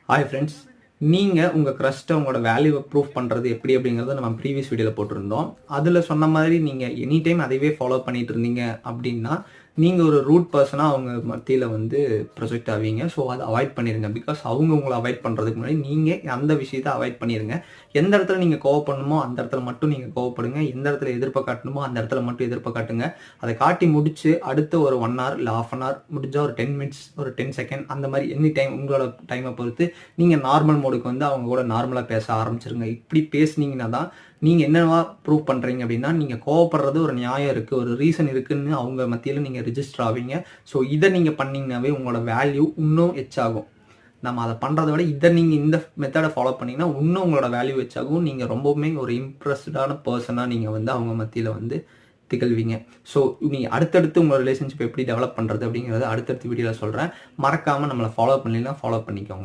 Hi friends, நீங்கள் உங்கள் க்ரஷ்ட்டை உங்களோட வேல்யூவை ப்ரூஃப் பண்ணுறது எப்படி அப்படிங்கிறத நம்ம ப்ரீவியஸ் வீடியோவில் போட்டிருந்தோம். அதில் சொன்ன மாதிரி நீங்கள் எனி டைம் அதைவே ஃபாலோ பண்ணிட்டு இருந்தீங்க அப்படின்னா நீங்கள் ஒரு ரூட் பர்சனாக அவங்க மத்தியில் வந்து ப்ரொஜெக்ட் ஆவீங்க. ஸோ அதை அவாய்ட் பண்ணிடுங்க. பிகாஸ் அவங்க உங்களை அவாய்ட் பண்ணுறதுக்கு முன்னாடி நீங்கள் அந்த விஷயத்தை அவாய்ட் பண்ணிடுங்க. எந்த இடத்துல நீங்கள் கோவப்படணுமோ அந்த இடத்துல மட்டும் நீங்கள் கோவப்படுங்க. எந்த இடத்துல எதிர்ப்பை காட்டணுமோ அந்த இடத்துல மட்டும் எதிர்ப்பை காட்டுங்க. அதை காட்டி முடிச்சு அடுத்த ஒரு 1 hour இல்லை ½ hour முடிஞ்சால் ஒரு 10 minutes ஒரு 10 seconds அந்த மாதிரி எனி டைம் உங்களோட டைமை பொறுத்து நீங்கள் நார்மல் மோடுக்கு வந்து அவங்க கூட நார்மலாக பேச ஆரம்பிச்சிருங்க. இப்படி பேசுனீங்கன்னா தான் நீங்கள் என்னவா ப்ரூவ் பண்ணுறீங்க அப்படின்னா நீங்கள் கோவப்படுறது ஒரு நியாயம் இருக்குது, ஒரு ரீசன் இருக்குதுன்னு அவங்க மத்தியில் நீங்கள் ரிஜிஸ்டர் ஆவீங்க. ஸோ இதை நீங்கள் பண்ணிங்கனாவே உங்களோட வேல்யூ இன்னும் எச்சாகும். நம்ம அதை பண்ணுறத விட நீங்கள் இந்த மெத்தடை ஃபாலோ பண்ணிங்கன்னா இன்னும் உங்களோட வேல்யூ எச்சாகும். நீங்கள் ரொம்பவுமே ஒரு இம்ப்ரெஸ்டான பர்சனாக நீங்கள் வந்து அவங்க மத்தியில் வந்து திகழ்வீங்க. ஸோ நீங்கள் அடுத்தடுத்து உங்களோட ரிலேஷன்ஷிப் எப்படி டெவலப் பண்ணுறது அப்படிங்கிறத அடுத்தடுத்த வீடியோவில் சொல்கிறேன். மறக்காமல் நம்மளை ஃபாலோ பண்ணலைன்னா ஃபாலோ பண்ணிக்கோங்க.